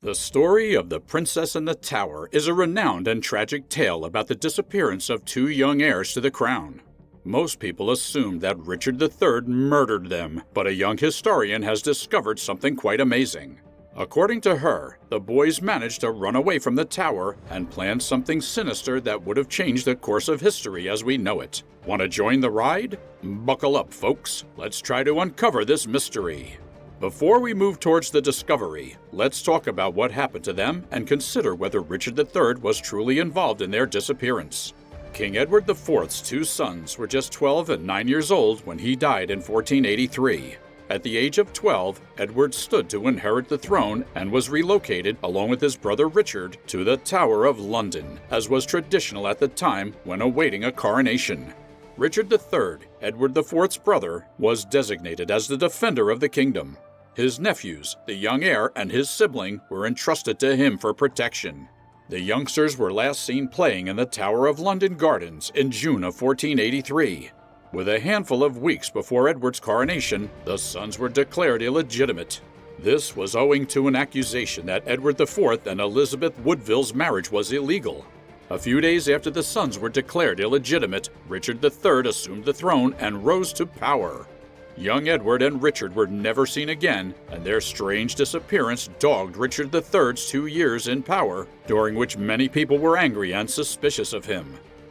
The story of The Princess and the Tower is a renowned and tragic tale about the disappearance of two young heirs to the crown. Most people assumed that Richard III murdered them, but a young historian has discovered something quite amazing. According to her, the boys managed to run away from the tower and planned something sinister that would have changed the course of history as we know it. Want to join the ride? Buckle up, folks. Let's try to uncover this mystery. Before we move towards the discovery, let's talk about what happened to them and consider whether Richard III was truly involved in their disappearance. King Edward IV's two sons were just 12 and 9 years old when he died in 1483. At the age of 12, Edward stood to inherit the throne and was relocated, along with his brother Richard, to the Tower of London, as was traditional at the time when awaiting a coronation. Richard III, Edward IV's brother, was designated as the defender of the kingdom. His nephews, the young heir and his sibling, were entrusted to him for protection. The youngsters were last seen playing in the Tower of London Gardens in June of 1483. With a handful of weeks before Edward's coronation, the sons were declared illegitimate. This was owing to an accusation that Edward IV and Elizabeth Woodville's marriage was illegal. A few days after the sons were declared illegitimate, Richard III assumed the throne and rose to power. Young Edward and Richard were never seen again, and their strange disappearance dogged Richard III's 2 years in power, during which many people were angry and suspicious of him.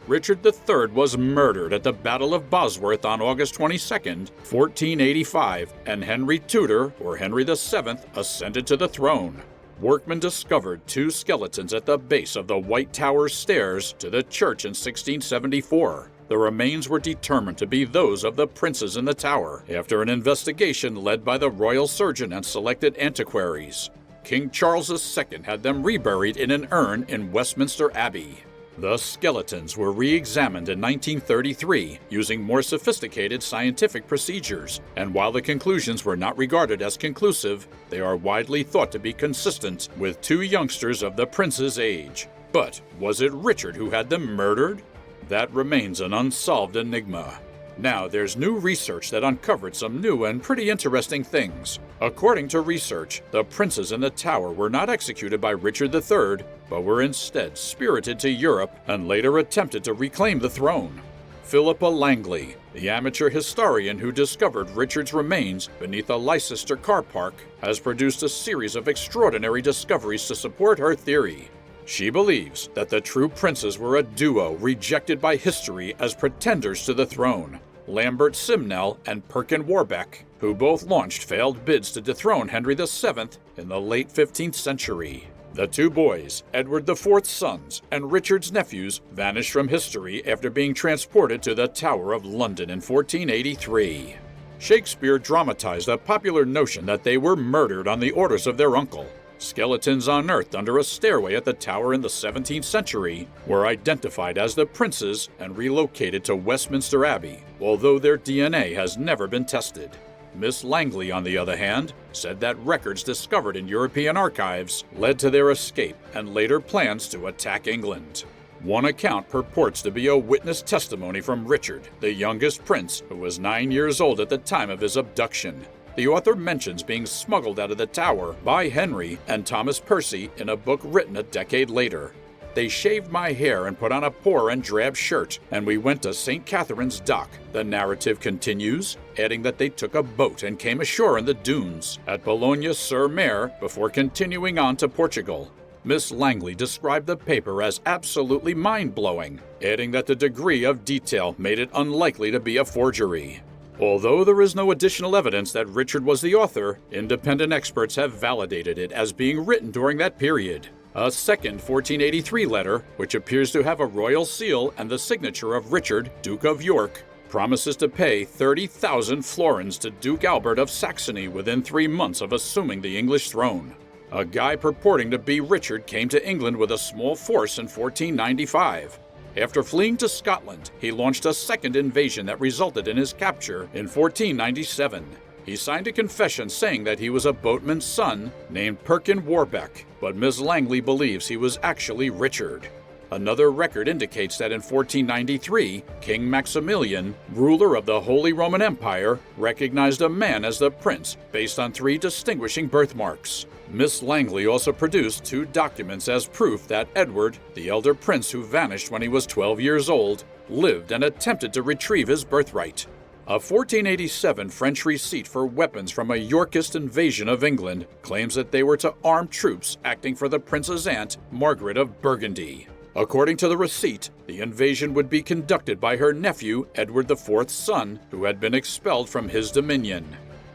Richard III was murdered at the Battle of Bosworth on August 22, 1485, and Henry Tudor, or Henry VII, ascended to the throne. Workmen discovered two skeletons at the base of the White Tower stairs to the church in 1674. The remains were determined to be those of the princes in the tower after an investigation led by the royal surgeon and selected antiquaries. King Charles II had them reburied in an urn in Westminster Abbey. The skeletons were re-examined in 1933 using more sophisticated scientific procedures, and while the conclusions were not regarded as conclusive, they are widely thought to be consistent with two youngsters of the prince's age. But was it Richard who had them murdered? That remains an unsolved enigma. Now, there's new research that uncovered some new and pretty interesting things. According to research, the princes in the tower were not executed by Richard III, but were instead spirited to Europe and later attempted to reclaim the throne. Philippa Langley, the amateur historian who discovered Richard's remains beneath a Leicester car park, has produced a series of extraordinary discoveries to support her theory. She believes that the true princes were a duo rejected by history as pretenders to the throne, Lambert Simnel and Perkin Warbeck, who both launched failed bids to dethrone Henry VII in the late 15th century. The two boys, Edward IV's sons and Richard's nephews, vanished from history after being transported to the Tower of London in 1483. Shakespeare dramatized a popular notion that they were murdered on the orders of their uncle. Skeletons unearthed under a stairway at the tower in the 17th century were identified as the princes and relocated to Westminster Abbey, although their DNA has never been tested. Miss Langley, on the other hand, said that records discovered in European archives led to their escape and later plans to attack England. One account purports to be a witness testimony from Richard, the youngest prince, who was 9 years old at the time of his abduction. The author mentions being smuggled out of the tower by Henry and Thomas Percy in a book written a decade later. They shaved my hair and put on a poor and drab shirt, and we went to St. Catherine's Dock, the narrative continues, adding that they took a boat and came ashore in the dunes at Boulogne-sur-Mer before continuing on to Portugal. Miss Langley described the paper as absolutely mind-blowing, adding that the degree of detail made it unlikely to be a forgery. Although there is no additional evidence that Richard was the author, independent experts have validated it as being written during that period. A second 1483 letter, which appears to have a royal seal and the signature of Richard, Duke of York, promises to pay 30,000 florins to Duke Albert of Saxony within 3 months of assuming the English throne. A guy purporting to be Richard came to England with a small force in 1495. After fleeing to Scotland, he launched a second invasion that resulted in his capture in 1497. He signed a confession saying that he was a boatman's son named Perkin Warbeck, but Miss Langley believes he was actually Richard. Another record indicates that in 1493, King Maximilian, ruler of the Holy Roman Empire, recognized a man as the prince based on 3 distinguishing birthmarks. Miss Langley also produced 2 documents as proof that Edward, the elder prince who vanished when he was 12 years old, lived and attempted to retrieve his birthright. A 1487 French receipt for weapons from a Yorkist invasion of England claims that they were to arm troops acting for the prince's aunt, Margaret of Burgundy. According to the receipt, the invasion would be conducted by her nephew, Edward IV's son, who had been expelled from his dominion.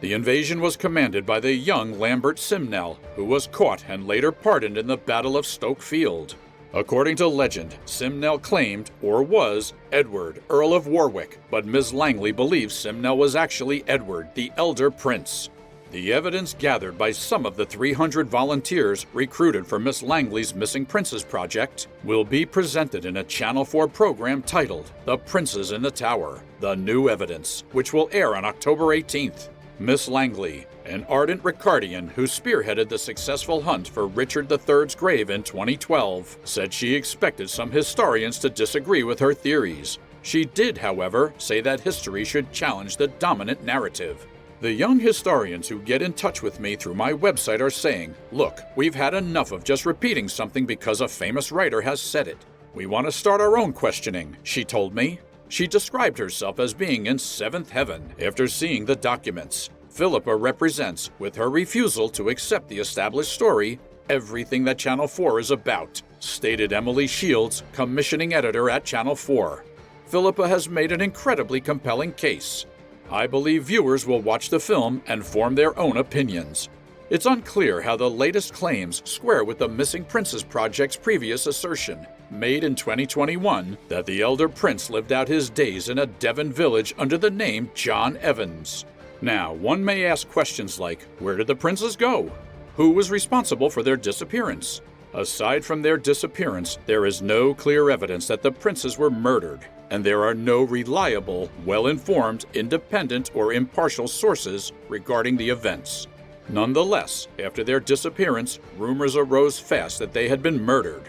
The invasion was commanded by the young Lambert Simnel, who was caught and later pardoned in the Battle of Stoke Field. According to legend, Simnel claimed, or was, Edward, Earl of Warwick, but Ms. Langley believes Simnel was actually Edward, the elder prince. The evidence gathered by some of the 300 volunteers recruited for Miss Langley's Missing Princes project will be presented in a Channel 4 program titled The Princes in the Tower, The New Evidence, which will air on October 18th. Miss Langley, an ardent Ricardian who spearheaded the successful hunt for Richard III's grave in 2012, said she expected some historians to disagree with her theories. She did, however, say that history should challenge the dominant narrative. The young historians who get in touch with me through my website are saying, "Look, we've had enough of just repeating something because a famous writer has said it. We want to start our own questioning," she told me. She described herself as being in 7th heaven after seeing the documents. Philippa represents, with her refusal to accept the established story, everything that Channel 4 is about, stated Emily Shields, commissioning editor at Channel 4. Philippa has made an incredibly compelling case. I believe viewers will watch the film and form their own opinions. It's unclear how the latest claims square with the Missing Princes Project's previous assertion, made in 2021, that the elder prince lived out his days in a Devon village under the name John Evans. Now, one may ask questions like, where did the princes go? Who was responsible for their disappearance? Aside from their disappearance, there is no clear evidence that the princes were murdered, and there are no reliable, well-informed, independent, or impartial sources regarding the events. Nonetheless, after their disappearance, rumors arose fast that they had been murdered.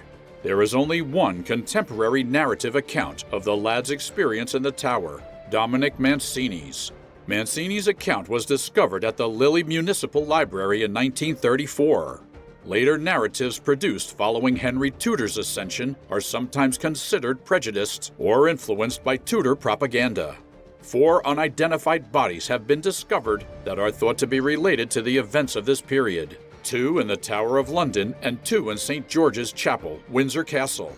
There is only one contemporary narrative account of the lad's experience in the tower, Dominic Mancini's. Mancini's account was discovered at the Lille Municipal Library in 1934. Later narratives produced following Henry Tudor's ascension are sometimes considered prejudiced or influenced by Tudor propaganda. 4 unidentified bodies have been discovered that are thought to be related to the events of this period. 2 in the Tower of London and 2 in St. George's Chapel, Windsor Castle.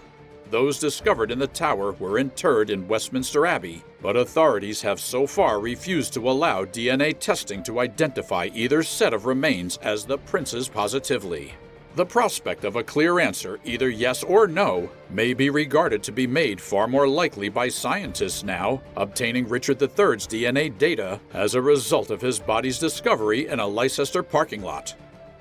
Those discovered in the tower were interred in Westminster Abbey, but authorities have so far refused to allow DNA testing to identify either set of remains as the princes positively. The prospect of a clear answer, either yes or no, may be regarded to be made far more likely by scientists now, obtaining Richard III's DNA data as a result of his body's discovery in a Leicester parking lot.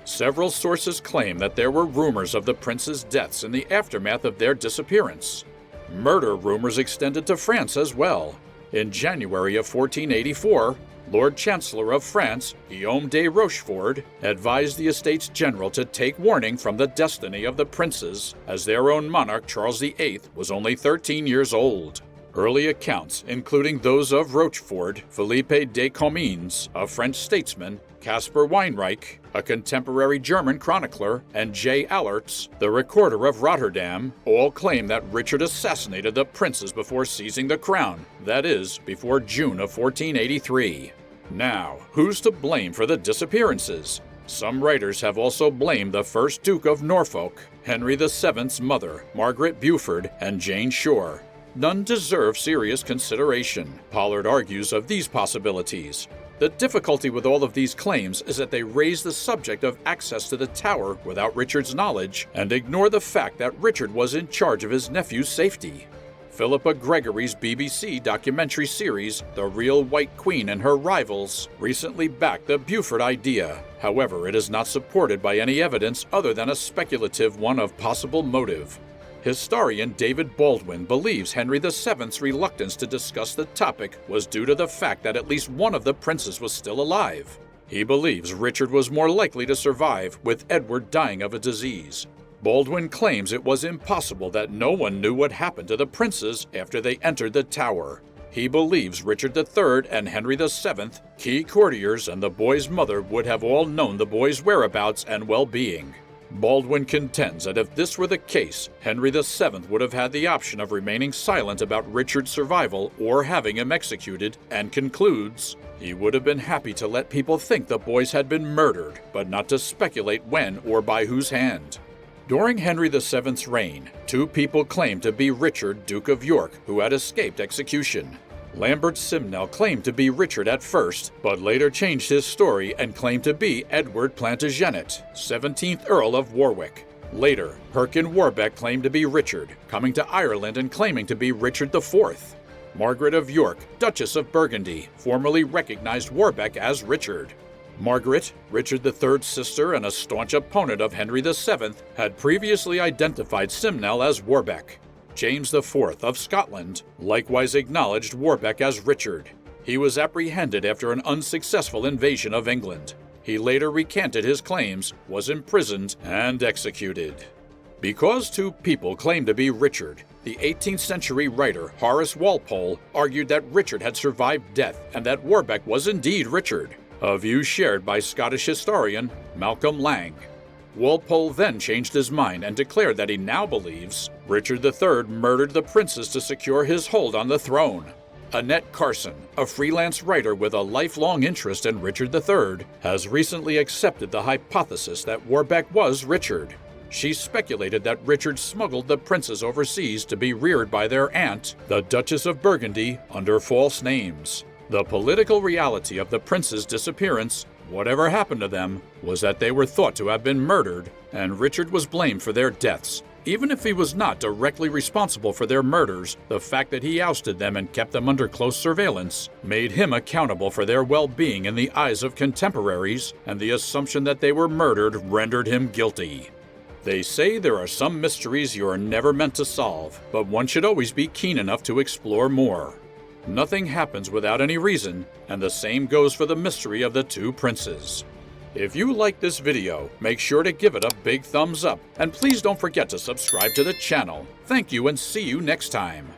Several sources claim that there were rumors of the princes' deaths in the aftermath of their disappearance. Murder rumors extended to France as well. In January of 1484, Lord Chancellor of France, Guillaume de Rochefort, advised the Estates General to take warning from the destiny of the princes, as their own monarch Charles VIII was only 13 years old. Early accounts, including those of Rochefort, Philippe de Comines, a French statesman, Caspar Weinreich, a contemporary German chronicler, and J. Allertz, the recorder of Rotterdam, all claim that Richard assassinated the princes before seizing the crown, that is, before June of 1483. Now, who's to blame for the disappearances? Some writers have also blamed the first Duke of Norfolk, Henry VII's mother, Margaret Beaufort, and Jane Shore. None deserve serious consideration. Pollard argues of these possibilities. The difficulty with all of these claims is that they raise the subject of access to the tower without Richard's knowledge and ignore the fact that Richard was in charge of his nephew's safety. Philippa Gregory's BBC documentary series, The Real White Queen and Her Rivals, recently backed the Beaufort idea. However, it is not supported by any evidence other than a speculative one of possible motive. Historian David Baldwin believes Henry VII's reluctance to discuss the topic was due to the fact that at least one of the princes was still alive. He believes Richard was more likely to survive, with Edward dying of a disease. Baldwin claims it was impossible that no one knew what happened to the princes after they entered the tower. He believes Richard III and Henry VII, key courtiers, and the boy's mother would have all known the boy's whereabouts and well-being. Baldwin contends that if this were the case, Henry VII would have had the option of remaining silent about Richard's survival or having him executed, and concludes, he would have been happy to let people think the boys had been murdered, but not to speculate when or by whose hand. During Henry VII's reign, two people claimed to be Richard, Duke of York, who had escaped execution. Lambert Simnel claimed to be Richard at first, but later changed his story and claimed to be Edward Plantagenet, 17th Earl of Warwick. Later, Perkin Warbeck claimed to be Richard, coming to Ireland and claiming to be Richard IV. Margaret of York, Duchess of Burgundy, formerly recognized Warbeck as Richard. Margaret, Richard III's sister and a staunch opponent of Henry VII, had previously identified Simnel as Warbeck. James IV of Scotland likewise acknowledged Warbeck as Richard. He was apprehended after an unsuccessful invasion of England. He later recanted his claims, was imprisoned, and executed. Because two people claimed to be Richard, the 18th century writer Horace Walpole argued that Richard had survived death and that Warbeck was indeed Richard, a view shared by Scottish historian Malcolm Lang. Walpole then changed his mind and declared that he now believes Richard III murdered the princes to secure his hold on the throne. Annette Carson, a freelance writer with a lifelong interest in Richard III, has recently accepted the hypothesis that Warbeck was Richard. She speculated that Richard smuggled the princes overseas to be reared by their aunt, the Duchess of Burgundy, under false names. The political reality of the princes' disappearance, whatever happened to them, was that they were thought to have been murdered, and Richard was blamed for their deaths. Even if he was not directly responsible for their murders, the fact that he ousted them and kept them under close surveillance made him accountable for their well-being in the eyes of contemporaries, and the assumption that they were murdered rendered him guilty. They say there are some mysteries you are never meant to solve, but one should always be keen enough to explore more. Nothing happens without any reason, and the same goes for the mystery of the two princes. If you like this video, make sure to give it a big thumbs up, and please don't forget to subscribe to the channel. Thank you and see you next time.